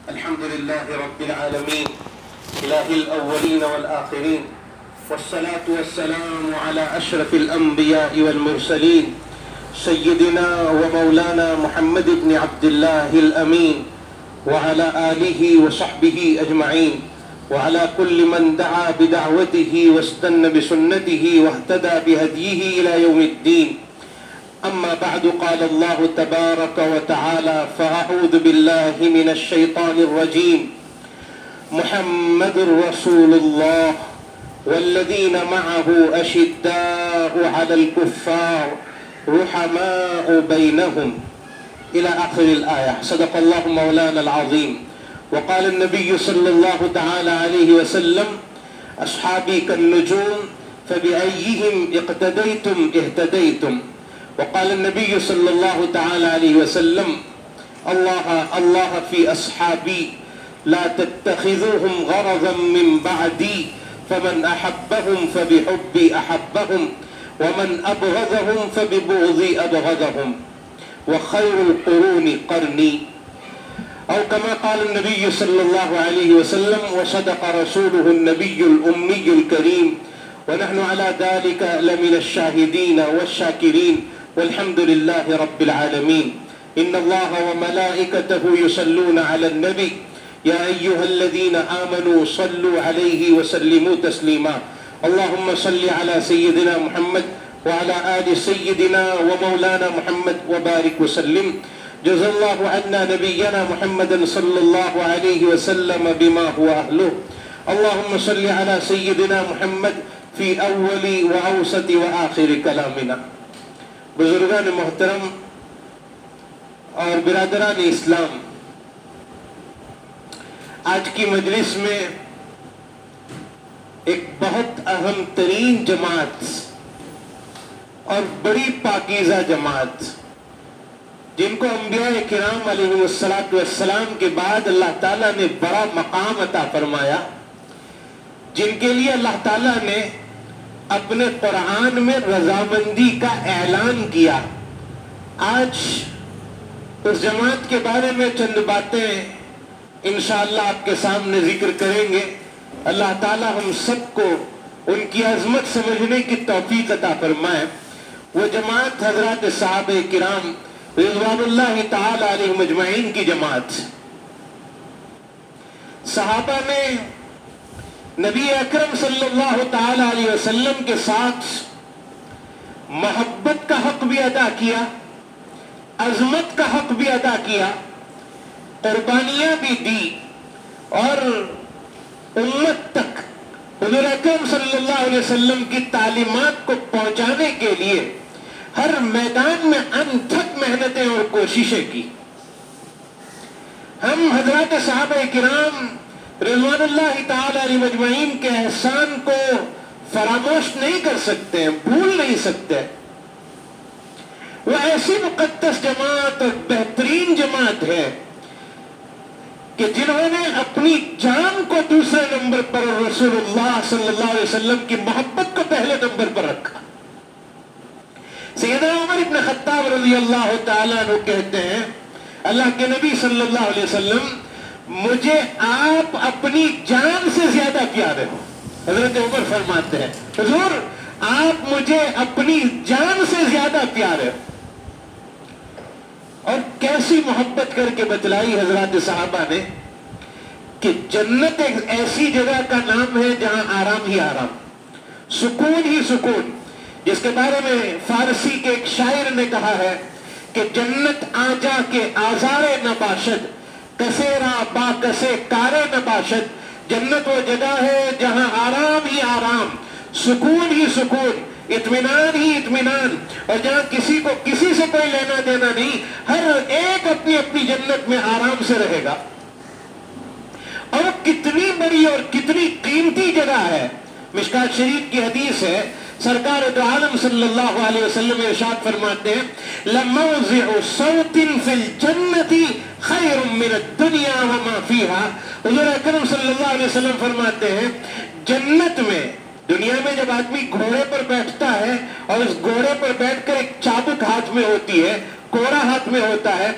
الحمد لله رب العالمين إله الأولين والآخرين والصلاة والسلام على أشرف الأنبياء والمرسلين سيدنا ومولانا محمد بن عبد الله الأمين وعلى آله وصحبه أجمعين وعلى كل من دعا بدعوته واستنى بسنته واهتدى بهديه إلى يوم الدين. أما بعد، قال الله تبارك وتعالى: فأعوذ بالله من الشيطان الرجيم. محمد رسول الله والذين معه أشداء على الكفار رحماء بينهم إلى آخر الآية. صدق الله مولانا العظيم. وقال النبي صلى الله تعالى عليه وسلم: أصحابي كالنجوم فبأيهم اقتديتم اهتديتم. وقال النبي صلى الله تعالى عليه وسلم: الله في أصحابي لا تتخذوهم غرضا من بعدي فمن أحبهم فبحبي أحبهم ومن أبغضهم فببغضي أبغضهم وخير القرون قرني، أو كما قال النبي صلى الله عليه وسلم. وصدق رسوله النبي الأمي الكريم، ونحن على ذلك لمن الشاهدين والشاكرين، والحمد لله رب العالمين. إن الله وملائكته يصلون على النبي يا أيها الذين آمنوا صلوا عليه وسلموا تسليما. اللهم صل على سيدنا محمد وعلى آل سيدنا ومولانا محمد وبارك وسلم. جزا الله عنا نبينا محمد صلى الله عليه وسلم بما هو أهله. اللهم صل على سيدنا محمد في أول وأوسط وآخر كلامنا. بزرگان محترم اور برادران اسلام، آج کی مجلس میں ایک بہت اہم ترین جماعت اور بڑی پاکیزہ جماعت، جن کو انبیاء کرام علیہ السلام کے بعد اللہ تعالیٰ نے بڑا مقام عطا فرمایا، جن کے لیے اللہ تعالیٰ نے اپنے قرآن میں رضامندی کا اعلان کیا. آج اس جماعت کے بارے میں چند باتیں انشاءاللہ آپ کے سامنے ذکر کریں گے. اللہ تعالیٰ ہم سب کو ان کی عظمت سمجھنے کی توفیق عطا فرمائے. وہ جماعت حضرات صحابہ کرام رضوان اللہ تعالی علیہم اجمعین کی جماعت. صحابہ نے نبی اکرم صلی اللہ تعالی علیہ وسلم کے ساتھ محبت کا حق بھی ادا کیا، عظمت کا حق بھی ادا کیا، قربانیاں بھی دی، اور امت تک حضور اکرم صلی اللہ علیہ وسلم کی تعلیمات کو پہنچانے کے لیے ہر میدان میں انتھک محنتیں اور کوششیں کی. ہم حضرات صحابہ کرام رضوان اللہ تعالی علیہ مجمعین کے احسان کو فراموش نہیں کر سکتے، بھول نہیں سکتے. وہ ایسی مقدس جماعت اور بہترین جماعت ہے کہ جنہوں نے اپنی جان کو دوسرے نمبر پر اور رسول اللہ صلی اللہ علیہ وسلم کی محبت کو پہلے نمبر پر رکھا. سیدنا عمر ابن خطاب رضی اللہ تعالیٰ عنہ کہتے ہیں: اللہ کے نبی صلی اللہ علیہ وسلم، مجھے آپ اپنی جان سے زیادہ پیارے ہو. حضرت عمر فرماتے ہیں: حضور آپ مجھے اپنی جان سے زیادہ پیارے ہو. اور کیسی محبت کر کے بتلائی حضرات صحابہ نے کہ جنت ایک ایسی جگہ کا نام ہے جہاں آرام ہی آرام، سکون ہی سکون، جس کے بارے میں فارسی کے ایک شاعر نے کہا ہے کہ جنت آجا کے آزارے نباشد کسیرا با کسے کارے نباشد. جنت وہ جگہ ہے جہاں آرام ہی آرام، سکون ہی سکون، اطمینان ہی اطمینان، اور جہاں کسی کو کسی سے کوئی لینا دینا نہیں، ہر ایک اپنی اپنی جنت میں آرام سے رہے گا. اور کتنی بڑی اور کتنی قیمتی جگہ ہے. مشکات شریف کی حدیث ہے، سرکار دو عالم صلی اللہ علیہ وسلم ارشاد فرماتے ہیں: لَمَوْضِعُ صَوْتٍ فِي الْجَنَّةِ خَيْرٌ مِّنَ الدُّنْيَا وَمَا فِيهَا. حضور اکرم صلی اللہ علیہ وسلم فرماتے ہیں جنت میں، دنیا میں جب آدمی گھوڑے پر بیٹھتا ہے اور اس گھوڑے پر بیٹھ کر ایک چابک ہاتھ میں ہوتی ہے، کوڑا ہاتھ میں ہوتا ہے،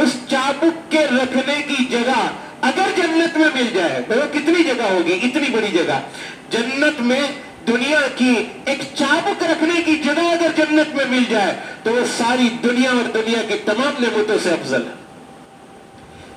اس چابک کے رکھنے کی جگہ اگر جنت میں مل جائے، وہ کتنی جگہ ہوگی، اتنی بڑی جگہ جنت میں، دنیا کی ایک چابک رکھنے کی جگہ اگر جنت میں مل جائے تو وہ ساری دنیا اور دنیا کی تمام نعمتوں سے افضل ہے۔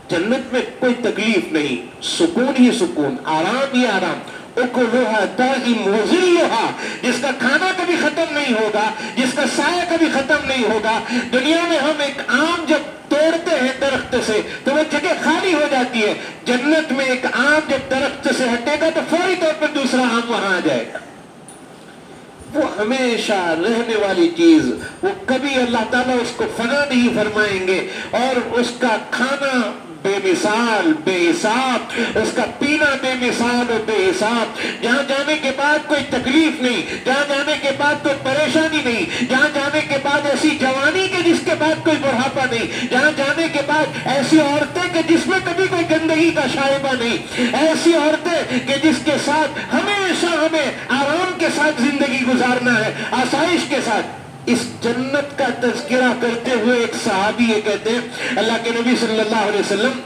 جنت میں کوئی تکلیف نہیں، سکون ہی سکون، آرام ہی آرام، اکلھا دائم وظلھا، جس کا کھانا کبھی ختم نہیں ہوگا، جس کا سایہ کبھی ختم نہیں ہوگا۔ دنیا میں ہم ایک آم جب توڑتے ہیں درخت سے تو وہ جگہ خالی ہو جاتی ہے، جنت میں ایک آم جب درخت سے ہٹے گا تو فوری طور پر دوسرا آم وہاں آ جائے گا۔ وہ ہمیشہ رہنے والی چیز، وہ کبھی اللہ تعالیٰ اس کو فنا نہیں فرمائیں گے، اور اس کا کھانا بے مثال بے حساب، اس کا پینا بے مثال اور بے حساب، جہاں جانے کے بعد کوئی تکلیف نہیں، جہاں جانے کے بعد کوئی پریشانی نہیں، جہاں جانے کے بعد ایسی جوانی کے جس کے بعد کوئی بڑھاپا نہیں، جہاں جانے کے بعد ایسی عورتیں کہ جس میں کبھی کوئی گندگی کا شائبہ نہیں، ایسی عورتیں کہ جس کے ساتھ ہمیشہ ہمیں آرام کے ساتھ زندگی گزارنا ہے، آسائش کے ساتھ۔ اس جنت کا تذکرہ کرتے ہوئے ایک صحابی یہ کہتے ہیں، اللہ کے نبی صلی اللہ علیہ وسلم،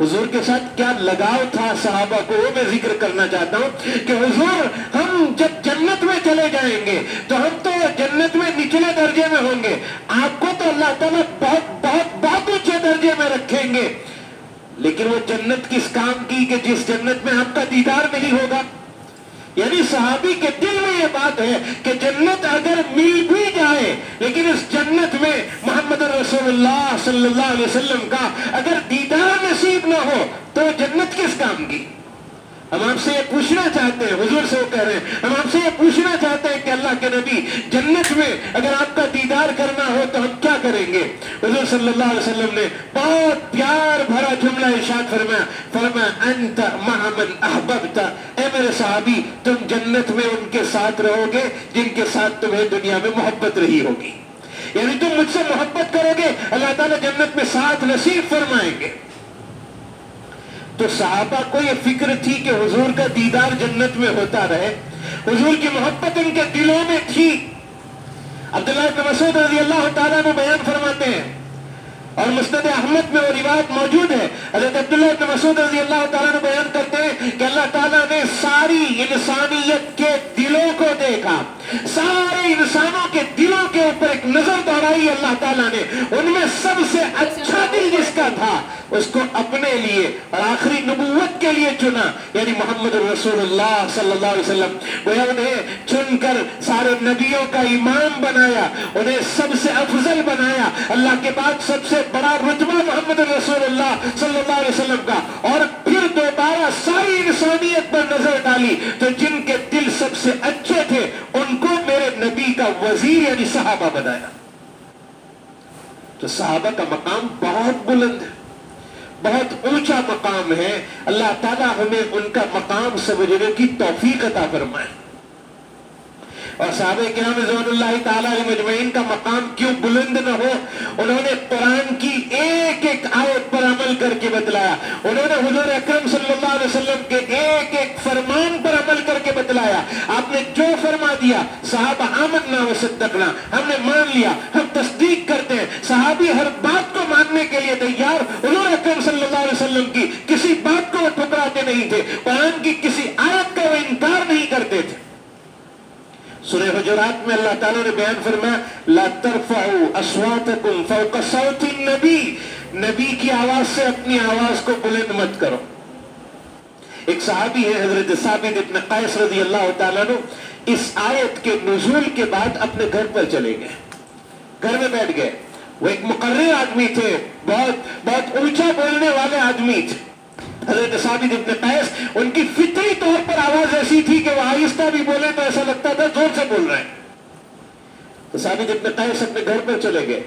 حضور کے ساتھ کیا لگاؤ تھا صحابہ کو، وہ میں ذکر کرنا چاہتا ہوں کہ حضور ہم جب جنت میں چلے جائیں گے تو ہم تو جنت میں نچلے درجے میں ہوں گے، آپ کو تو اللہ تعالیٰ بہت بہت بہت اونچے درجے میں رکھیں گے، لیکن وہ جنت کس کام کی کہ جس جنت میں آپ کا دیدار نہیں ہوگا۔ یعنی صحابی کے دل میں یہ بات ہے کہ جنت اگر مل بھی جائے لیکن اس جنت میں محمد رسول اللہ صلی اللہ علیہ وسلم کا اگر دیدار نصیب نہ ہو تو جنت کس کام کی۔ ہم آپ سے یہ پوچھنا چاہتے ہیں، حضور سے وہ کہہ رہے ہیں، ہم آپ سے یہ پوچھنا چاہتے ہیں کہ اللہ کے نبی جنت میں اگر آپ کا دیدار کرنا ہو تو ہم کیا کریں گے؟ حضور صلی اللہ علیہ وسلم نے بہت پیار بھرا جملہ ارشاد فرمایا انت مع من احببت، اے میرے صحابی تم جنت میں ان کے ساتھ رہو گے جن کے ساتھ تمہیں دنیا میں محبت رہی ہوگی، یعنی تم مجھ سے محبت کرو گے اللہ تعالیٰ جنت میں ساتھ نصیب فرمائیں گے۔ تو صحابہ کو یہ فکر تھی کہ حضور کا دیدار جنت میں ہوتا رہے، حضور کی محبت ان کے دلوں میں تھی۔ عبداللہ بن مسعود رضی اللہ تعالیٰ عنہ بیان فرماتے ہیں، اور مسند احمد میں وہ روایت موجود ہے، حضرت عبداللہ بن مسعود رضی اللہ تعالیٰ عنہ بیان کرتے ہیں کہ اللہ تعالیٰ نے ساری انسانیت کے دلوں کو دیکھا، سارے انسانوں کے دلوں کے اوپر ایک نظر دوڑائی اللہ تعالیٰ نے، ان میں سب سے اچھا دل جس کا تھا اس کو اپنے لیے اور آخری نبوت کے لیے چنا، یعنی محمد رسول اللہ صلی اللہ علیہ وسلم، گویا انہیں چن کر سارے نبیوں کا امام بنایا، انہیں سب سے افضل بنایا، اللہ کے بعد سب سے بڑا رتبہ محمد رسول اللہ صلی اللہ علیہ وسلم کا، اور پھر دوبارہ ساری انسانیت پر نظر ڈالی تو جن کے دل سب سے اچھے تھے ان کو میرے نبی کا وزیر یعنی صحابہ بنایا۔ تو صحابہ کا مقام بہت بلند ہے، بہت اونچا مقام ہے، اللہ تعالیٰ ہمیں ان کا مقام سمجھنے کی توفیق عطا فرمائے۔ اور صحابہ کرام رضوان اللہ تعالیٰ علیہم اجمعین کا مقام کیوں بلند نہ ہو؟ انہوں نے قرآن کی ایک ایک آیت پر عمل کر کے بتلایا، انہوں نے حضور اکرم صلی اللہ علیہ وسلم کے ایک ایک فرمان پر عمل کر کے بتلایا۔ آپ نے جو فرما دیا صحابہ آمنا وصدقنا، ہم نے مان لیا، ہم تصدیق کرتے ہیں۔ صحابی ہر بات کو ماننے کے لیے تیار، حضور اکرم صلی اللہ علیہ وسلم کی کسی بات کو وہ ٹھکراتے نہیں تھے، قرآن کی کسی آیت کا وہ انکار نہیں کرتے تھے۔ سورہ حجرات میں اللہ تعالیٰ نے بیان فرمایا لا ترفعوا اصواتکم فوق صوت النبی، نبی کی آواز سے اپنی آواز کو بلند مت کرو۔ ایک صحابی ہے حضرت ثابت ابن قیس رضی اللہ تعالیٰ عنہ، اس آیت کے نزول کے بعد اپنے گھر پر چلے گئے، گھر میں بیٹھ گئے۔ وہ ایک مقرر آدمی تھے، بہت اونچا بولنے والے آدمی تھے حضرت ثابت ابن قیس۔ ان کی فطری طور پر آواز ایسی تھی کہ وہ آہستہ بھی بولے تو ایسا لگتا تھا زور سے بول رہے ہیں۔ تو ثابت ابن قیس اپنے گھر پر چلے گئے۔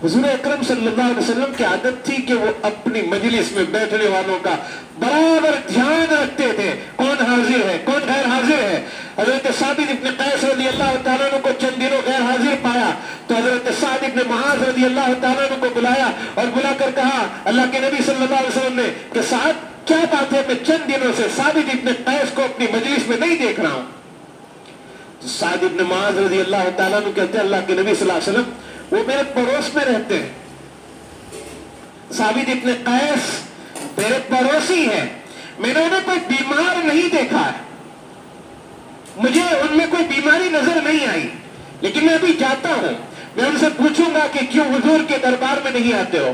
حضور اکرم صلی اللہ علیہ وسلم کی عادت تھی کہ وہ اپنی مجلس میں بیٹھنے والوں کا برابر دھیان رکھتے تھے، کون حاضر ہے کون غیر حاضر ہے۔ حضرت ثابت ابن قیس رضی اللہ تعالیٰ عنہ کو چند دنوں غیر حاضر پایا تو حضرت سعد ابن معاذ رضی اللہ تعالیٰ عنہ کو بلایا اور بلا کر کہا اللہ کے نبی صلی اللہ علیہ وسلم نے کہ سعد کیا بات ہے، میں چند دنوں سے ثابت ابن قیس کو اپنی مجلس میں نہیں دیکھ رہا ہوں۔ سعد ابن معاذ رضی اللہ تعالیٰ عنہ کہتے ہیں اللہ کے نبی صلی اللہ علیہ وسلم وہ میرے پڑوس میں رہتے ہیں۔ ثابت ابن قیس بے میرے پڑوسی ہیں, میں نے انہیں کوئی بیمار نہیں دیکھا ہے, مجھے ان میں کوئی بیماری نظر نہیں آئی, لیکن میں ابھی جاتا ہوں, میں ان سے پوچھوں گا کہ کیوں حضور کے دربار میں نہیں آتے ہو,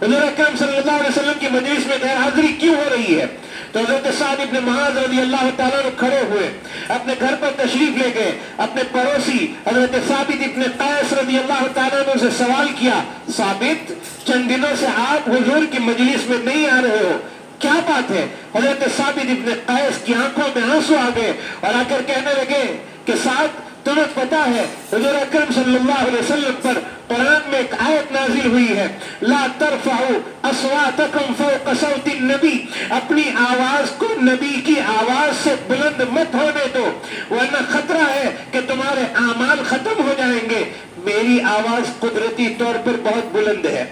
حضور اکرم صلی اللہ علیہ وسلم کی مجلس میں غیر حاضری کیوں ہو رہی ہے؟ تو حضرت سعد ابن معاذ رضی اللہ تعالیٰ نے کھڑے ہوئے, اپنے گھر پر تشریف لے گئے, اپنے پڑوسی حضرت ثابت ابن قیس رضی اللہ تعالیٰ نے اسے سوال کیا, ثابت چند دنوں سے آپ حضور کی مجلس میں نہیں آ رہے ہو, کیا بات ہے؟ حضرت ثابت ابن قیس کی آنکھوں میں آنسو آ گئے اور آ کر کہنے لگے کہ سعد, تمہیں پتا ہے حضور اکرم صلی اللہ علیہ وسلم پر قرآن میں ایک آیت نازل ہوئی ہے, لا ترفعوا اصواتکم فوق صوت النبی, اپنی آواز کو نبی کی آواز سے بلند مت ہونے دو ورنہ خطرہ ہے کہ تمہارے اعمال ختم ہو جائیں گے. میری آواز قدرتی طور پر بہت بلند ہے,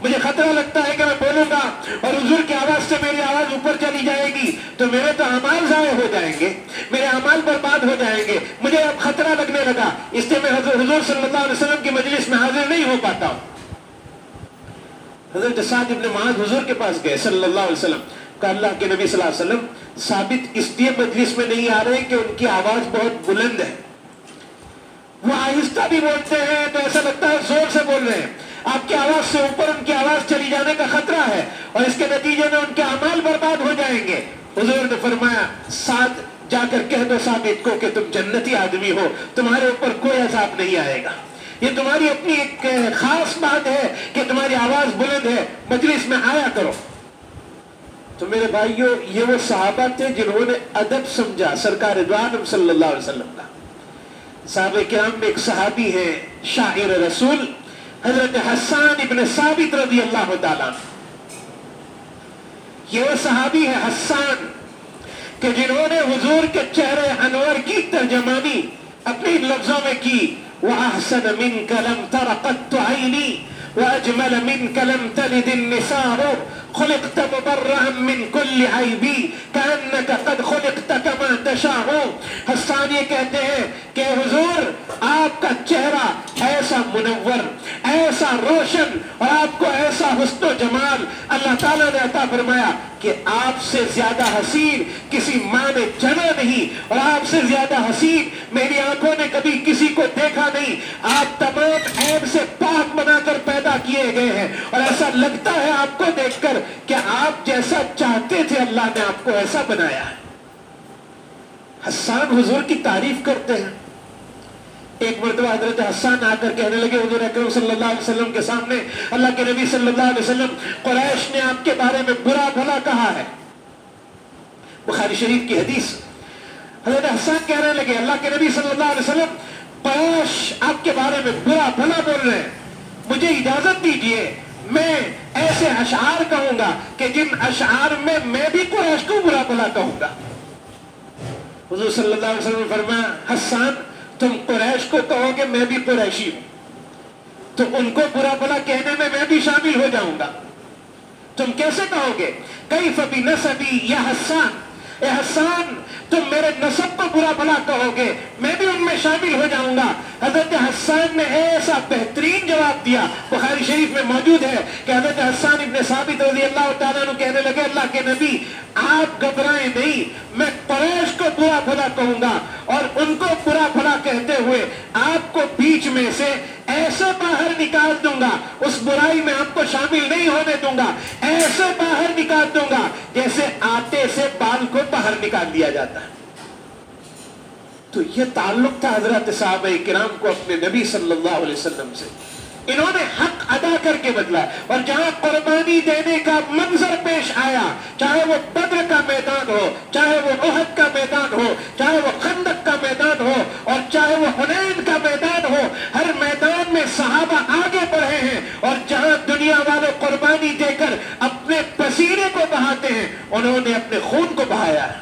مجھے خطرہ لگتا ہے کہ میں بولوں گا اور حضور کی آواز سے میری آواز اوپر چلی جائے گی تو میرے تو اعمال ضائع ہو جائیں گے, میرے اعمال برباد ہو جائیں گے, مجھے اب خطرہ لگنے لگا, اس لیے میں حضور صلی اللہ علیہ وسلم کی مجلس میں حاضر نہیں ہو پاتا ہوں. حضرت سعد ابن معاذ حضور کے پاس گئے صلی اللہ علیہ وسلم, کہ اللہ کے نبی صلی اللہ علیہ وسلم ثابت اس لیے مجلس میں نہیں آ رہے کہ ان کی آواز بہت بلند ہے, وہ آہستہ بھی بولتے ہیں تو ایسا لگتا ہے زور سے بول رہے ہیں, آپ کی آواز سے اوپر ان کی آواز چلی جانے کا خطرہ ہے اور اس کے نتیجے میں ان کے اعمال برباد ہو جائیں گے. حضور نے فرمایا, سعد جا کر کہہ دو ثابت کو کہ تم جنتی آدمی ہو, تمہارے اوپر کوئی عذاب نہیں آئے گا, یہ تمہاری اپنی ایک خاص بات ہے کہ تمہاری آواز بلند ہے, مجلس میں آیا کرو. تو میرے بھائیوں, یہ وہ صحابہ تھے جنہوں نے ادب سمجھا سرکار دو عالم صلی اللہ علیہ وسلم کا. صحابہ کرام میں ایک صحابی ہے شاعر رسول حضرت حسان ابن ثابت رضی اللہ تعالیٰ, یہ وہ صحابی ہے حسان کہ جنہوں نے حضور کے چہرے انور کی ترجمانی اپنے لفظوں میں کی, وَأَحْسَنَ مِنْكَ لَمْ تَرَ قَطُّ عَيْنِي وَأَجْمَلَ مِنْكَ لَمْ تَلِدِ النِّسَاءُ خُلِقْتَ مُبَرَّأً مِنْ كُلِّ عَيْبٍ كَأَنَّكَ قَدْ خُلِقْتَ كَمَا تَشَاءُ. حسان یہ کہتے ہیں کہ حضور آپ کا چہرہ ایسا منور, ایسا روشن اور آپ کو ایسا حسن و جمال اللہ تعالیٰ نے عطا فرمایا کہ آپ سے زیادہ حسین کسی ماں نے جنا نہیں, اور آپ سے زیادہ حسین میری آنکھوں نے کبھی کسی کو دیکھا نہیں. آپ تمام عیب سے پاک بنا کر پیدا کیے گئے ہیں اور ایسا لگتا ہے آپ کو دیکھ کر کہ آپ جیسا چاہتے تھے اللہ نے آپ کو ایسا بنایا ہے. حسان حضور کی تعریف کرتے ہیں. ایک مرتبہ حضرت حسان آ کر کہنے لگے حضور اکرم صلی اللہ علیہ وسلم کے سامنے, اللہ کے نبی صلی اللہ علیہ وسلم, قریش نے آپ کے بارے میں برا بھلا کہا ہے. بخاری شریف کی حدیث. حضرت حسان کہنے لگے اللہ کے نبی صلی اللہ علیہ وسلم قریش آپ کے بارے میں برا بھلا بول رہے ہیں, مجھے اجازت دیجئے میں ایسے اشعار کہوں گا کہ جن اشعار میں بھی قریش کو برا بھلا کہوں گا. حضور صلی اللہ علیہ وسلم نے فرمایا, حسان تم قریش کو کہو کہ میں بھی قریشی ہوں تو ان کو برا بھلا کہنے میں بھی شامل ہو جاؤں گا. تم کیسے کہو گے؟ کیف بنسبی یا حسان, اے حسان تم میرے نسب کو برا بھلا کہو گے, میں بھی ان میں شامل ہو جاؤں گا. حضرت حسان نے ایسا بہترین جواب دیا, بخاری شریف میں موجود ہے کہ حضرت حسان ابن ثابت رضی اللہ تعالیٰ عنہ کہنے لگے اللہ کے نبی آپ گھبرائیں نہیں, میں قریش کو برا بھلا کہوں گا اور ان کو برا بھلا کہتے ہوئے آپ کو بیچ میں سے ایسے باہر نکال دوں گا, اس برائی میں آپ کو شامل نہیں ہونے دوں گا, ایسے باہر نکال دوں گا جیسے آٹے سے بال کو باہر نکال دیا جاتا ہے. تو یہ تعلق تھا حضرت صحابہ کرام کو اپنے نبی صلی اللہ علیہ وسلم سے. انہوں نے حق ادا کر کے بدلا, اور جہاں قربانی دینے کا منظر پیش آیا, چاہے وہ بدر کا میدان ہو, چاہے وہ احد کا میدان ہو, چاہے وہ خندق کا میدان ہو, اور چاہے وہ حنین کا میدان ہو, ہر میدان میں صحابہ آگے بڑھے ہیں, اور جہاں دنیا والے قربانی دے کر اپنے پسینے کو بہاتے ہیں انہوں نے اپنے خون کو بہایا ہے.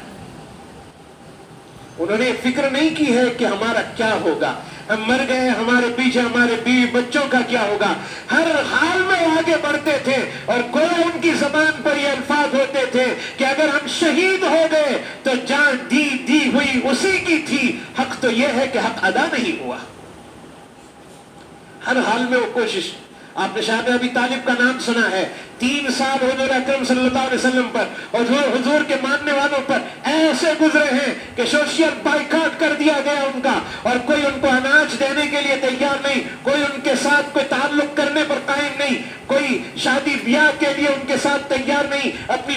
انہوں نے فکر نہیں کی ہے کہ ہمارا کیا ہوگا, ہم مر گئے, ہمارے پیچھے ہمارے بیوی بچوں کا کیا ہوگا. ہر حال میں آگے بڑھتے تھے, اور گویا ان کی زبان پر یہ الفاظ ہوتے تھے کہ اگر ہم شہید ہو گئے تو جان دی ہوئی اسی کی تھی, حق تو یہ ہے کہ حق ادا نہیں ہوا. ہر حال میں وہ کوشش, آپ نے صحابہ ابی طالب کا نام سنا ہے. 3 سال حضور اکرم صلی اللہ علیہ وسلم پر اور حضور کے ماننے والوں پر ایسے گزرے ہیں کہ سوشل بائیکاٹ کر دیا گیا ان کا, اور کوئی ان کو اناج دینے کے لیے تیار نہیں, کوئی ان کے ساتھ کوئی تعلق کرنے پر قائم نہیں, کوئی شادی بیاہ کے لیے ان کے ساتھ تیار نہیں, اپنی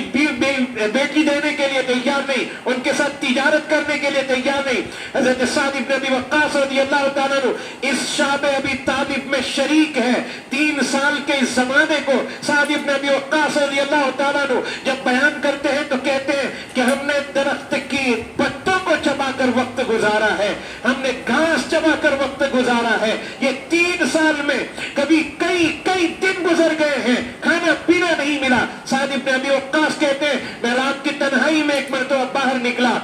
بیٹی دینے کے لیے تیار نہیں, ان کے ساتھ تجارت کرنے کے لیے تیار نہیں. حضرت سعد بن ابی وقاص رضی اللہ تعالیٰ عنہ اس شعب ابی طالب میں شریک ہے. 3 سال کے اس زمانے کو سعد بن ابی وقاص رضی اللہ تعالیٰ عنہ جب بیان کرتے ہیں تو کہتے ہیں کہ ہم نے درخت کی پتوں کو چبا کر وقت گزارا ہے, ہم نے گھاس چبا کر وقت گزارا ہے. یہ 3 سال میں کبھی کئی دن گزر گئے ہیں, کھانا پینا نہیں ملا. سعد بن ابی وقاص کہتے ہیں میں رات کی تنہائی میں ایک مرتبہ باہر نکلا,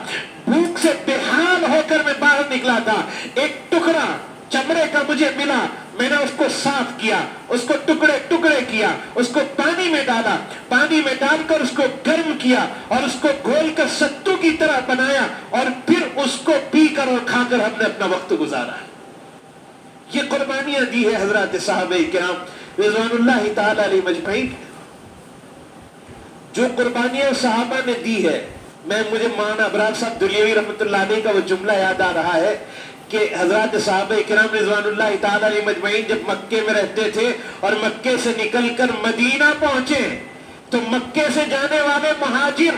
بھوک سے بے حال ہو کر میں باہر نکلا تھا. ایک ٹکڑا چمڑے کا مجھے ملا, میں نے اس کو صاف کیا, اس کو ٹکڑے کیا, اس کو پانی میں ڈالا, پانی میں ڈال کر اس کو گرم کیا اور اس کو گھول کر ستو کی طرح بنایا, اور پھر اس کو پی کر اور کھا کر ہم نے اپنا وقت گزارا. یہ قربانیاں دی ہے حضرات صحابہ کرام رضوان اللہ تعالی علیہ مجمعین. جو قربانیاں صحابہ نے دی ہے, مجھے مولانا ابرار صاحب دلیوی رحمۃ اللہ علیہ کا وہ جملہ یاد آ رہا ہے کہ حضرات صحابہ کرام رضوان اللہ تعالی علیہ مجمعین جب مکے میں رہتے تھے اور مکے سے نکل کر مدینہ پہنچے تو مکے سے جانے والے مہاجر,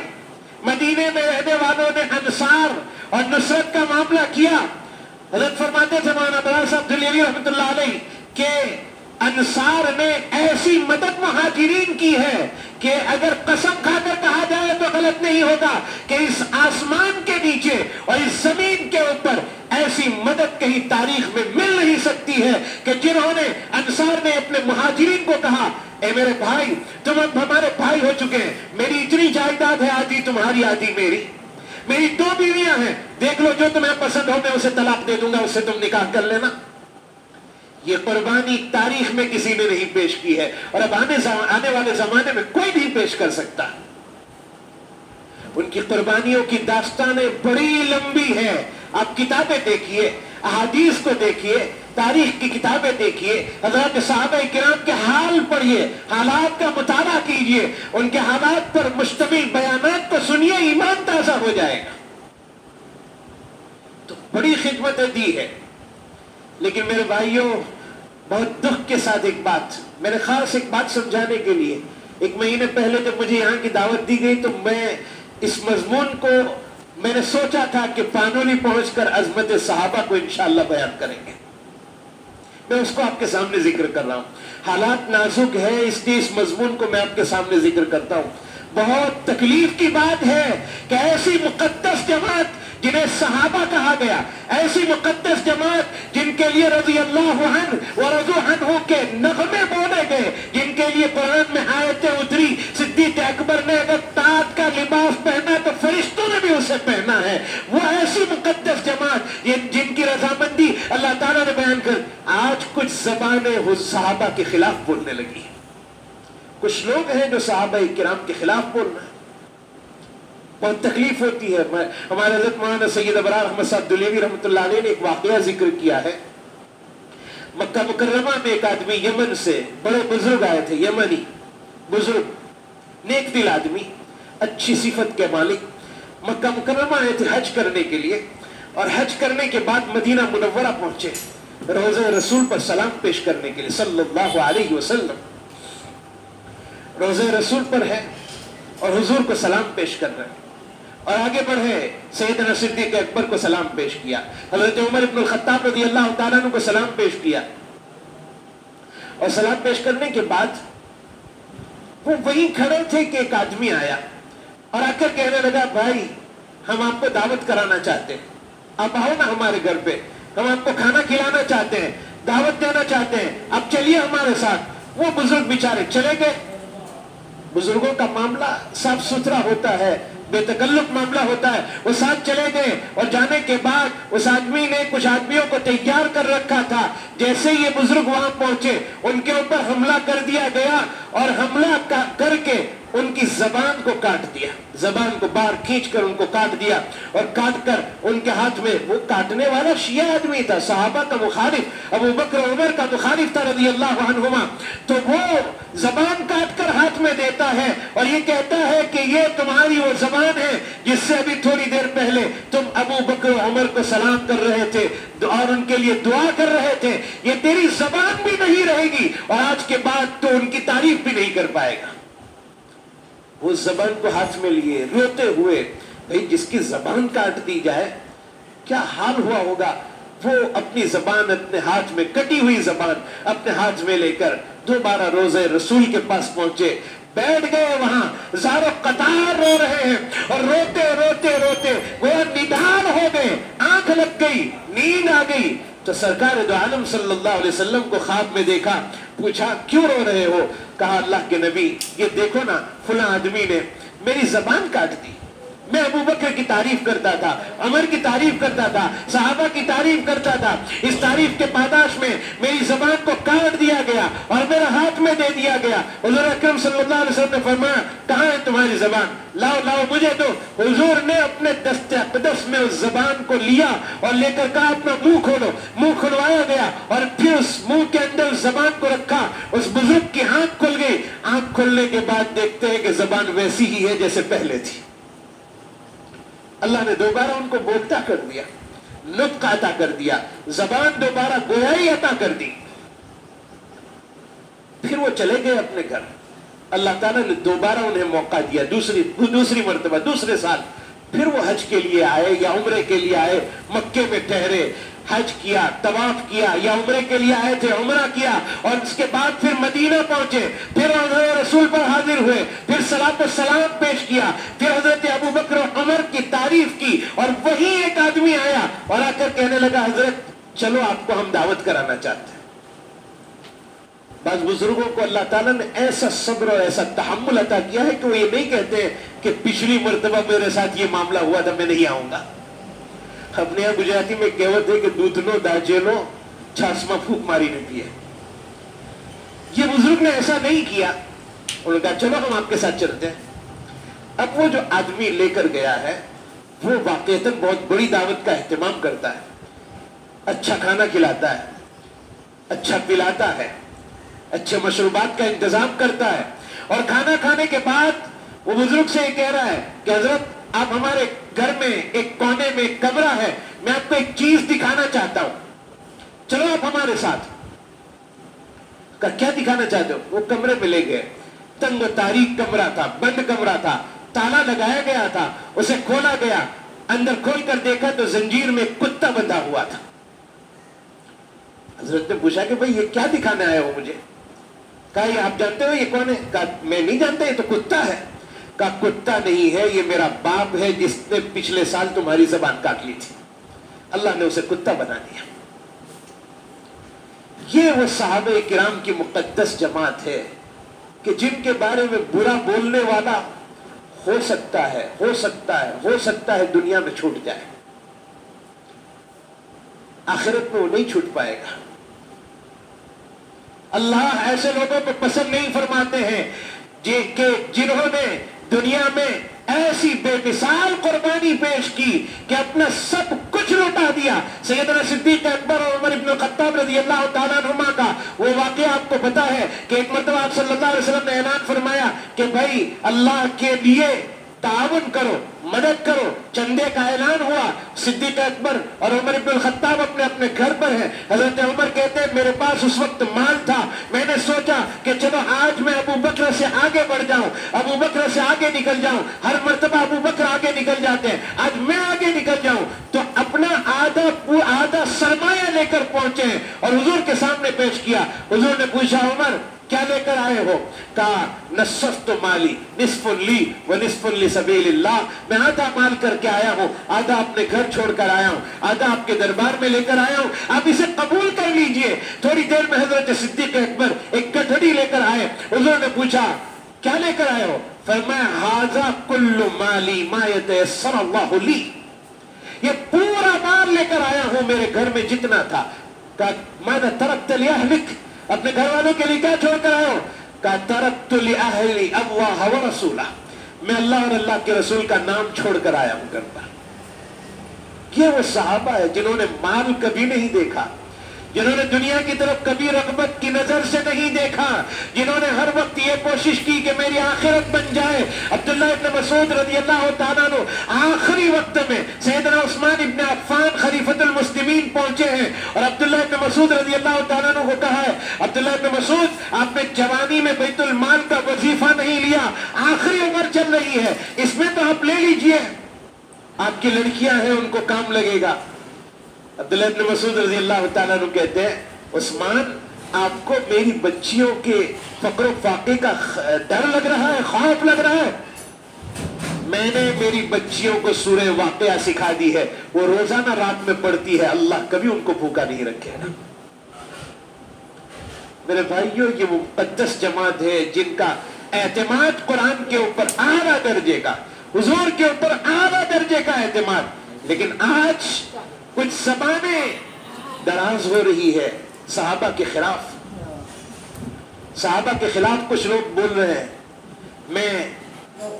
مدینے میں رہنے والوں نے انصار اور نصرت کا معاملہ کیا. حضرت فرماتے تھے مولانا ابرار صاحب دلیوی رحمۃ اللہ علیہ کہ انصار نے ایسی مدد مہاجرین کی ہے کہ اگر قسم کھا کر کہا جائے تو غلط نہیں ہوگا کہ اس آسمان کے نیچے اور اس زمین کے اوپر ایسی مدد کہیں تاریخ میں مل نہیں سکتی ہے کہ جنہوں نے انصار نے اپنے مہاجرین کو کہا اے میرے بھائی تم اب ہمارے بھائی ہو چکے ہیں, میری اتنی جائیداد ہے, آدھی تمہاری آدھی میری 2 بیویاں ہیں, دیکھ لو جو تمہیں پسند ہو میں اسے طلاق دے دوں گا, اس سے تم نکاح کر لینا. یہ قربانی تاریخ میں کسی نے نہیں پیش کی ہے اور اب آنے والے زمانے میں کوئی نہیں پیش کر سکتا. ان کی قربانیوں کی داستانیں بڑی لمبی ہے. آپ کتابیں دیکھیے, احادیث کو دیکھیے, تاریخ کی کتابیں دیکھیے, حضرات صحابہ کرام کے حال پڑھیے, حالات کا مطالعہ کیجیے, ان کے حالات پر مشتمل بیانات کو سنیے, ایمان تازہ ہو جائے گا. تو بڑی خدمتیں دی ہے. لیکن میرے بھائیوں بہت دکھ کے ساتھ ایک بات, میں نے خاص ایک بات سمجھانے کے لیے 1 مہینے پہلے جب مجھے یہاں کی دعوت دی گئی تو میں اس مضمون کو میں نے سوچا تھا کہ پانولی پہنچ کر عظمت صحابہ کو انشاءاللہ بیان کریں گے. میں اس کو آپ کے سامنے ذکر کر رہا ہوں. حالات نازک ہے اس لیے اس مضمون کو میں آپ کے سامنے ذکر کرتا ہوں. بہت تکلیف کی بات ہے کہ ایسی مقدس جماعت جنہیں صحابہ کہا گیا, ایسی مقدس جماعت جن کے لیے رضی اللہ عنہ ورضوا عنہ کے نغمے بولے گئے, جن کے لیے قرآن میں آیتیں اتری, صدیق اکبر نے اگر تاج کا لباس پہنا تو فرشتوں نے بھی اسے پہنا ہے, وہ ایسی مقدس جماعت جن کی رضامندی اللہ تعالیٰ نے بیان کر. آج کچھ زبانیں صحابہ کے خلاف بولنے لگی ہیں. کچھ لوگ ہیں جو صحابہ کرام کے خلاف بول رہے ہیں. بہت تکلیف ہوتی ہے. ہمارے حضرت مولانا سید ابرار احمد صاحب دلیوی رحمۃ اللہ علیہ نے ایک واقعہ ذکر کیا ہے. مکہ مکرمہ میں ایک آدمی یمن سے, بڑے بزرگ آئے تھے, یمنی بزرگ, نیک دل آدمی, اچھی صفت کے مالک, مکہ مکرمہ آئے تھے حج کرنے کے لیے, اور حج کرنے کے بعد مدینہ منورہ پہنچے روضہ رسول پر سلام پیش کرنے کے لیے صلی اللہ علیہ وسلم. روضہ رسول پر ہے اور حضور کو سلام پیش کر رہے ہیں, اور آگے بڑھے سیدنا صدیق اکبر کو سلام پیش کیا, حضرت عمر بن الخطاب رضی اللہ تعالیٰ عنہ کو سلام پیش کیا, اور سلام پیش کرنے کے بعد وہ وہیں کھڑے تھے کہ ایک آدمی آیا اور آ کر کہنے لگا بھائی ہم آپ کو دعوت کرانا چاہتے ہیں, آپ آؤ نا ہمارے گھر پہ, ہم آپ کو کھانا کھلانا چاہتے ہیں, دعوت دینا چاہتے ہیں, آپ چلیے ہمارے ساتھ. وہ بزرگ بیچارے چلے گئے. بزرگوں کا معاملہ صاف ستھرا ہوتا ہے, بے تکلف معاملہ ہوتا ہے. وہ ساتھ چلے گئے اور جانے کے بعد اس آدمی نے کچھ آدمیوں کو تیار کر رکھا تھا. جیسے یہ بزرگ وہاں پہنچے ان کے اوپر حملہ کر دیا گیا, اور حملہ کر کے ان کی زبان کو کاٹ دیا، زبان کو باہر کھینچ کر ان کو کاٹ دیا، اور کاٹ کر ان کے ہاتھ میں، وہ کاٹنے والا شیعہ آدمی تھا، صحابہ کا مخالف، ابو بکر عمر کا مخالف تھا رضی اللہ عنہما، تو وہ زبان کاٹ کر ہاتھ میں دیتا ہے اور یہ کہتا ہے کہ یہ تمہاری وہ زبان ہے جس سے ابھی تھوڑی دیر پہلے تم ابو بکر عمر کو سلام کر رہے تھے اور ان کے لیے دعا کر رہے تھے، یہ تیری زبان بھی نہیں رہے گی اور آج کے بعد تو ان کی تعریف بھی نہیں کر پائے گا۔ وہ زبان کو ہاتھ میں لیے روتے ہوئے، بھئی جس کی زبان کاٹ دی جائے کیا حال ہوا ہوگا، وہ اپنی زبان اپنے ہاتھ میں، کٹی ہوئی زبان اپنے ہاتھ میں لے کر دوبارہ روزے رسول کے پاس پہنچے، بیٹھ گئے وہاں، زار و قطار رو رہے ہیں اور روتے روتے روتے وہ نڈھال ہو گئے، آنکھ لگ گئی، نیند آ گئی، تو سرکار دو عالم صلی اللہ علیہ وسلم کو خواب میں دیکھا، پوچھا کیوں رو رہے ہو؟ کہا اللہ کے نبی یہ دیکھو نا فلاں آدمی نے میری زبان کاٹ دی، میں ابو بکر کی تعریف کرتا تھا، عمر کی تعریف کرتا تھا، صحابہ کی تعریف کرتا تھا، اس تعریف کے پاداش میں میری زبان کو کاٹ دیا گیا اور میرا ہاتھ میں دے دیا گیا۔ حضور اکرم صلی اللہ علیہ وسلم نے فرمایا کہاں ہے تمہاری زبان؟ لاؤ لاؤ مجھے دو۔ حضور نے اپنے دست اقدس میں اس زبان کو لیا اور لے کر کہا اپنا منہ کھولو، منہ کھلوایا گیا اور پھر اس منہ کے اندر اس زبان کو رکھا، اس بزرگ کی آنکھ کھل گئی، آنکھ کھلنے کے بعد دیکھتے ہیں کہ زبان ویسی ہی ہے جیسے پہلے تھی۔ اللہ نے دوبارہ ان کو بولتا کر دیا، نطق عطا کر دیا، زبان دوبارہ گویائی عطا کر دی۔ پھر وہ چلے گئے اپنے گھر، اللہ تعالیٰ نے دوبارہ انہیں موقع دیا، دوسری مرتبہ، دوسرے سال پھر وہ حج کے لیے آئے یا عمرے کے لیے آئے، مکے میں ٹھہرے، حج کیا، طواف کیا، یا عمرے کے لیے آئے تھے عمرہ کیا، اور اس کے بعد پھر مدینہ پہنچے، پھر حضرت رسول پر حاضر ہوئے، پھر صلاۃ و سلام پیش کیا، پھر حضرت ابو بکر و عمر کی تعریف کی، اور وہی ایک آدمی آیا اور آ کر کہنے لگا حضرت چلو آپ کو ہم دعوت کرانا چاہتے ہیں۔ بعض بزرگوں کو اللہ تعالیٰ نے ایسا صبر اور ایسا تحمل عطا کیا ہے کہ وہ یہ نہیں کہتے کہ پچھلی مرتبہ میرے ساتھ یہ معاملہ ہوا تھا میں نہیں آؤں گا۔ اپنے یہاں گجراتی میں کہوت ہے کہ دودھنو داجیلو چھاسما پھوک ماری نہیں ہے۔ یہ بزرگ نے ایسا نہیں کیا، انہوں نے کہا چلو ہم آپ کے ساتھ چلتے ہیں۔ اب وہ جو آدمی لے کر گیا ہے وہ واقعتاً بہت بڑی دعوت کا اہتمام کرتا ہے، اچھا کھانا کھلاتا ہے، اچھا پلاتا ہے، اچھے مشروبات کا انتظام کرتا ہے، اور کھانا کھانے کے بعد وہ بزرگ سے یہ کہہ رہا ہے کہ حضرت آپ ہمارے گھر میں ایک کونے میں ایک کمرہ ہے، میں آپ کو ایک چیز دکھانا چاہتا ہوں، چلو آپ ہمارے ساتھ۔ کہا کیا دکھانا چاہتے ہو؟ وہ کمرے میں لے گئے، تنگ و تاریک کمرہ تھا، بند کمرہ تھا، تالا لگایا گیا تھا، اسے کھولا گیا، اندر کھول کر دیکھا تو زنجیر میں ایک کتا بندھا ہوا تھا۔ حضرت نے پوچھا کہ بھئی یہ کیا دکھانے آئے ہو مجھے؟ کہا یہ آپ جانتے ہو یہ کون ہے؟ کہا میں نہیں جانتا، یہ تو کتا ہے۔ کہا کتا نہیں ہے، یہ میرا باپ ہے جس نے پچھلے سال تمہاری زبان کاٹ لی تھی، اللہ نے اسے کتا بنا دیا۔ یہ وہ صحابہ کرام کی مقدس جماعت ہے کہ جن کے بارے میں برا بولنے والا ہو سکتا ہے دنیا میں چھوٹ جائے، آخرت میں وہ نہیں چھوٹ پائے گا۔ اللہ ایسے لوگوں کو پسند نہیں فرماتے ہیں کہ جنہوں نے دنیا میں ایسی بے مثال قربانی پیش کی کہ اپنا سب کچھ لوٹا دیا۔ سیدنا صدیق اکبر اور عمر بن الخطاب رضی اللہ تعالیٰ عنہما کا وہ واقعہ آپ کو پتا ہے کہ ایک مرتبہ آپ صلی اللہ علیہ وسلم نے اعلان فرمایا کہ بھائی اللہ کے لیے تعاون کرو، مدد کرو، چندے کا اعلان ہوا، صدیق اکبر اور عمر بن الخطاب اپنے اپنے گھر پر ہیں۔ حضرت عمر کہتے ہیں میرے پاس اس وقت مال تھا، میں نے سوچا کہ چلو آج میں ابو بکر سے آگے بڑھ جاؤں، ابو بکر سے آگے نکل جاؤں، ہر مرتبہ ابو بکر آگے نکل جاتے ہیں، آج میں آگے نکل جاؤں، تو اپنا آدھا سرمایہ لے کر پہنچے ہیں اور حضور کے سامنے پیش کیا۔ حضور نے پوچھا عمر کیا لے کر آئے ہو؟ کہا نصفت مالی نصف لی و نصف لسبیل اللہ، میں آدھا مال کر کے آیا ہوں، آدھا اپنے گھر چھوڑ کر آیا ہوں، آدھا آپ کے دربار میں لے کر آیا ہوں، آپ اسے قبول کر لیجئے۔ تھوڑی دیر میں حضرت صدیق اکبر ایک گدھڑی لے کر آئے، حضور نے پوچھا کیا لے کر آئے ہو؟ فرمایا ھذا کل مالی ما یتیسر اللہ لی، یہ پورا مال لے کر آیا ہوں میرے گھر میں جتنا تھا۔ کہا ماذا ترکت لأہلک، اپنے گھر والوں کے لیے کیا چھوڑ کر آئے ہو؟ کا ترکت لأہلی اللہ و رسولہ، میں اللہ اور اللہ کے رسول کا نام چھوڑ کر آیا ہوں گھر پر۔ یہ وہ صحابہ ہے جنہوں نے مال کبھی نہیں دیکھا، جنہوں نے دنیا کی طرف کبھی رغبت کی نظر سے نہیں دیکھا، جنہوں نے ہر وقت یہ کوشش کی کہ میری آخرت بن جائے۔ عبداللہ ابن مسعود رضی اللہ تعالیٰ عنہ آخری وقت میں سیدنا عثمان ابن عفان خلیفۃ المسلمین پہنچے ہیں، اور عبداللہ ابن مسعود رضی اللہ تعالیٰ عنہ کو کہا ہے، عبداللہ ابن مسعود آپ نے جوانی میں بیت المال کا وظیفہ نہیں لیا، آخری عمر چل رہی ہے، اس میں تو آپ لے لیجئے، آپ کی لڑکیاں ہیں ان کو کام لگے گا۔ عبداللہ ابن مسعود رضی اللہ تعالیٰ عنہ کہتے ہیں، عثمان آپ کو میری بچیوں کے فقر و فاقے کا ڈر لگ رہا ہے، خوف لگ رہا ہے؟ میں نے میری بچیوں کو سورہ واقعہ سکھا دی ہے، وہ روزانہ رات میں پڑھتی ہے، اللہ کبھی ان کو بھوکا نہیں رکھے گا۔ میرے بھائیوں، یہ وہ مقدس جماعت ہے جن کا اعتماد قرآن کے اوپر اعلیٰ درجے کا، حضور کے اوپر اعلیٰ درجے کا اعتماد، لیکن آج کچھ زبانیں دراز ہو رہی ہے صحابہ کے خلاف، صحابہ کے خلاف کچھ لوگ بول رہے ہیں۔ میں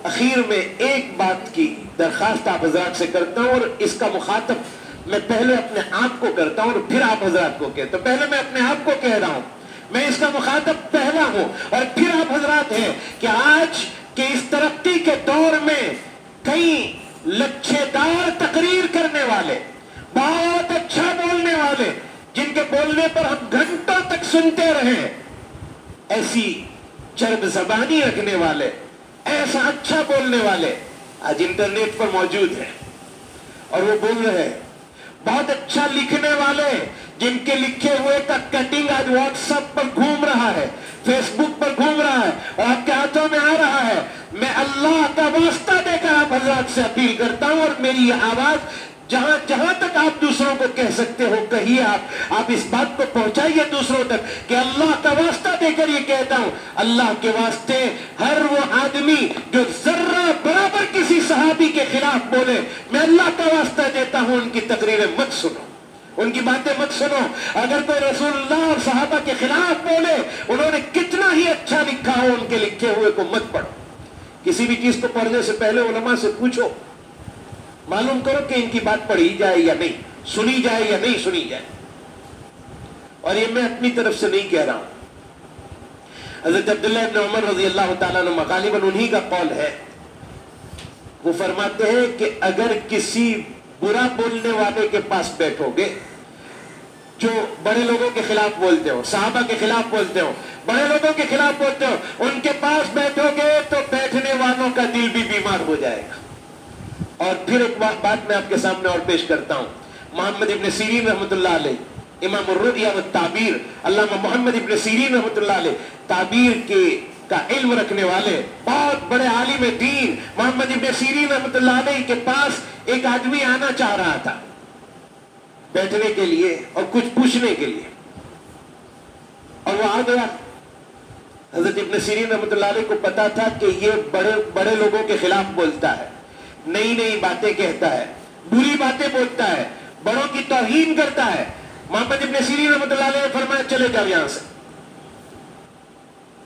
اخیر میں ایک بات کی درخواست آپ حضرات سے کرتا ہوں، اور اس کا مخاطب میں پہلے اپنے آپ کو کرتا ہوں اور پھر آپ حضرات کو کہتا ہوں۔ پہلے میں اپنے آپ کو کہہ رہا ہوں، میں اس کا مخاطب پہلا ہوں، اور پھر آپ حضرات ہیں کہ آج کے اس ترقی کے دور میں کئی لچھے دار تقریر کرنے والے، بہت اچھا بولنے والے، جن کے بولنے پر ہم گھنٹوں تک سنتے رہیں، ایسی چرب زبانی رکھنے والے، ایسا اچھا بولنے والے آج انٹرنیٹ پر موجود ہیں، اور وہ بول رہے ہیں۔ بہت اچھا لکھنے والے، جن کے لکھے ہوئے کا کٹنگ آج واٹس ایپ پر گھوم رہا ہے، فیس بک پر گھوم رہا ہے، اور آپ کے ہاتھوں میں آ رہا ہے۔ میں اللہ کا واسطہ دے کر آپ حضرات سے اپیل کرتا ہوں، اور میری یہ آواز جہاں جہاں تک آپ دوسروں کو کہہ سکتے ہو کہیے، آپ اس بات کو پہنچائیے دوسروں تک کہ اللہ کا واسطہ دے کر یہ کہتا ہوں، اللہ کے واسطے ہر وہ آدمی جو ذرہ برابر کسی صحابی کے خلاف بولے، میں اللہ کا واسطہ دیتا ہوں ان کی تقریریں مت سنو، ان کی باتیں مت سنو۔ اگر کوئی رسول اللہ اور صحابہ کے خلاف بولے، انہوں نے کتنا ہی اچھا لکھا ہو، ان کے لکھے ہوئے کو مت پڑھو۔ کسی بھی چیز کو پڑھنے سے پہلے علماء سے پوچھو، معلوم کرو کہ ان کی بات پڑھی جائے یا نہیں، سنی جائے یا نہیں سنی جائے۔ اور یہ میں اپنی طرف سے نہیں کہہ رہا ہوں، حضرت عبداللہ ابن عمر رضی اللہ تعالیٰ عنہ غالباً انہی کا قول ہے، وہ فرماتے ہیں کہ اگر کسی برا بولنے والے کے پاس بیٹھو گے، جو بڑے لوگوں کے خلاف بولتے ہو، صحابہ کے خلاف بولتے ہو، بڑے لوگوں کے خلاف بولتے ہو، ان کے پاس بیٹھو گے تو بیٹھنے والوں کا دل بھی بیمار ہو جائے گا۔ اور پھر ایک بات میں آپ کے سامنے اور پیش کرتا ہوں، محمد ابن سیرین رحمۃ اللہ علیہ، امام الرؤیا والتعبیر، علامہ محمد ابن سیرین رحمۃ اللہ علیہ، تعبیر کا علم رکھنے والے بہت بڑے عالم دین، محمد ابن سیرین رحمۃ اللہ علیہ کے پاس ایک آدمی آنا چاہ رہا تھا بیٹھنے کے لیے اور کچھ پوچھنے کے لیے، اور وہ آ گیا۔ حضرت ابن سیرین رحمۃ اللہ علیہ کو پتا تھا کہ یہ بڑے لوگوں کے خلاف بولتا ہے، نئی نئی باتیں کہتا ہے، بری باتیں بولتا ہے، بڑوں کی توہین کرتا ہے۔ محمد ابن سیرین رحمۃ اللہ علیہ نے فرمایا چلے جاؤ یہاں سے،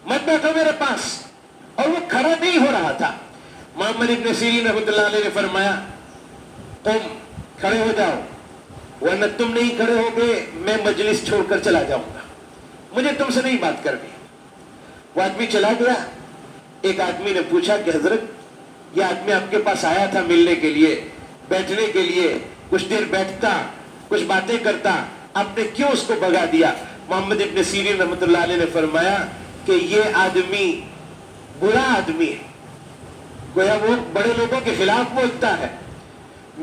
مت بیٹھو میرے پاس، اور وہ کھڑا نہیں ہو رہا تھا۔ محمد ابن سیرین رحمۃ اللہ علیہ نے فرمایا تم کھڑے ہو جاؤ، ورنہ تم نہیں کھڑے ہو گے میں مجلس چھوڑ کر چلا جاؤں گا، مجھے تم سے نہیں بات کرنی۔ وہ آدمی چلا گیا۔ ایک آدمی نے پوچھا کہ حضرت یہ آدمی آپ کے پاس آیا تھا ملنے کے لیے، بیٹھنے کے لیے، کچھ دیر بیٹھتا، کچھ باتیں کرتا، آپ نے کیوں اس کو بھگا دیا؟ محمد ابن سیرین رحمۃ اللہ علیہ نے فرمایا کہ یہ آدمی برا آدمی ہے، گویا وہ بڑے لوگوں کے خلاف بولتا ہے،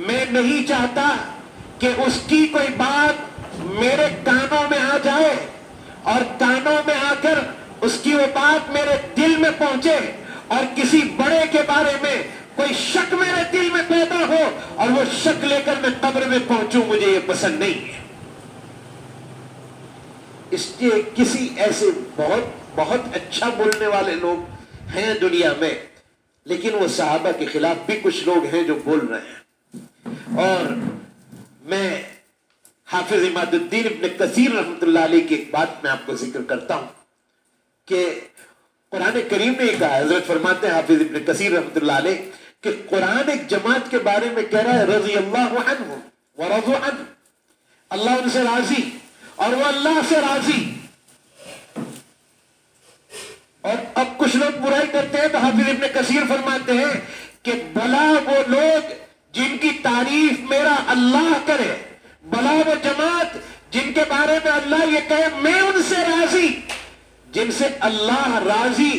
میں نہیں چاہتا کہ اس کی کوئی بات میرے کانوں میں آ جائے اور کانوں میں آ کر اس کی وہ بات میرے دل میں پہنچے اور کسی بڑے کے بارے میں کوئی شک میرے دل میں پیدا ہو اور وہ شک لے کر میں قبر میں پہنچوں، مجھے یہ پسند نہیں ہے۔ اس لیے کسی ایسے بہت اچھا بولنے والے لوگ ہیں دنیا میں، لیکن وہ صحابہ کے خلاف بھی کچھ لوگ ہیں جو بول رہے ہیں۔ اور میں حافظ عماد الدین ابن کثیر رحمۃ اللہ علیہ کی ایک بات میں آپ کو ذکر کرتا ہوں کہ قرآن کریم نے کہا، حضرت فرماتے ہیں حافظ ابن کثیر رحمۃ اللہ علیہ کہ قرآن ایک جماعت کے بارے میں کہہ رہا ہے رضی اللہ عنہم ورضوا عنہ، اللہ ان سے راضی اور وہ اللہ سے راضی. اور اب کچھ لوگ برائی کرتے ہیں تو حافظ ابن کثیر فرماتے ہیں کہ بھلا وہ لوگ جن کی تعریف میرا اللہ کرے، بھلا وہ جماعت جن کے بارے میں اللہ یہ کہے میں ان سے راضی، جن سے اللہ راضی.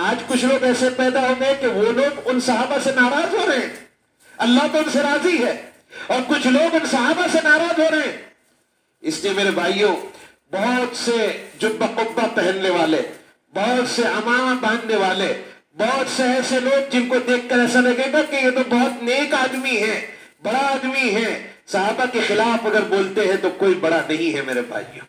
آج کچھ لوگ ایسے پیدا ہو گئے کہ وہ لوگ ان صحابہ سے ناراض ہو رہے ہیں، اللہ تو ان سے راضی ہے، اور کچھ لوگ ان صحابہ سے ناراض ہو رہے ہیں. اس لیے میرے بھائیوں، بہت سے جبہ قبہ پہننے والے، بہت سے عمامہ باندھنے والے، بہت سے ایسے لوگ جن کو دیکھ کر ایسا لگے گا کہ یہ تو بہت نیک آدمی ہے، بڑا آدمی ہے، صحابہ کے خلاف اگر بولتے ہیں تو کوئی بڑا نہیں ہے میرے بھائیوں.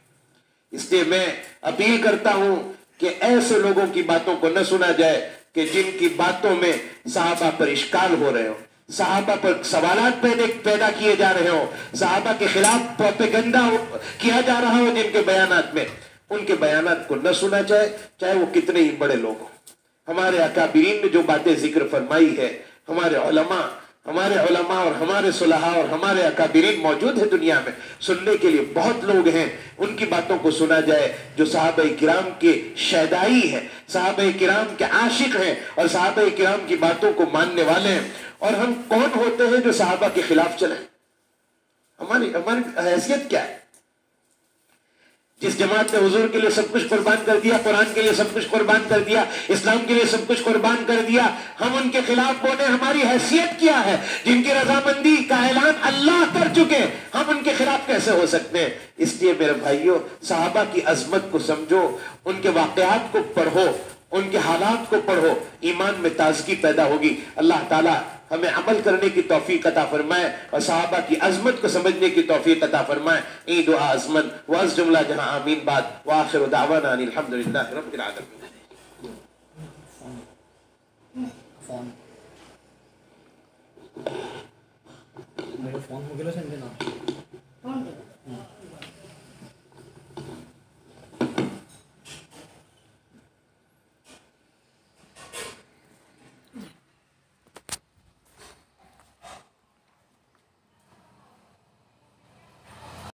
اس لیے میں اپیل کرتا ہوں کہ ایسے لوگوں کی باتوں کو نہ سنا جائے کہ جن کی باتوں میں صحابہ پر اشکال ہو رہے ہو، صحابہ پر سوالات پیدا کیے جا رہے ہو، صحابہ کے خلاف پروپیگنڈا کیا جا رہا ہو جن کے بیانات میں. ان کے بیانات کو نہ سنا جائے، چاہے وہ کتنے ہی بڑے لوگ ہوں. ہمارے اکابرین نے جو باتیں ذکر فرمائی ہے، ہمارے علماء اور ہمارے صلحاء اور ہمارے اکابرین موجود ہیں دنیا میں، سننے کے لیے بہت لوگ ہیں. ان کی باتوں کو سنا جائے جو صحابہ کرام کے شیدائی ہیں، صحابہ کرام کے عاشق ہیں اور صحابہ کرام کی باتوں کو ماننے والے ہیں. اور ہم کون ہوتے ہیں جو صحابہ کے خلاف چلیں؟ ہماری حیثیت کیا ہے؟ جس جماعت نے حضور کے لیے سب کچھ قربان کر دیا، قرآن کے لیے سب کچھ قربان کر دیا، اسلام کے لیے سب کچھ قربان کر دیا، ہم ان کے خلاف بولیں؟ ہماری حیثیت کیا ہے؟ جن کی رضامندی کا اعلان اللہ کر چکے، ہم ان کے خلاف کیسے ہو سکتے ہیں؟ اس لیے میرے بھائیوں، صحابہ کی عظمت کو سمجھو، ان کے واقعات کو پڑھو، ان کے حالات کو پڑھو، ایمان میں تازگی پیدا ہوگی. اللہ تعالیٰ ہمیں عمل کرنے کی توفیق عطا فرمائے اور صحابہ کی عظمت کو سمجھنے کی توفیق عطا فرمائے. این دعا عظمت واز جملہ جہاں آمین بعد وآخر دعوانا ان الحمدللہ رب العالمین. میرے فون ہو گیا سنڈے نا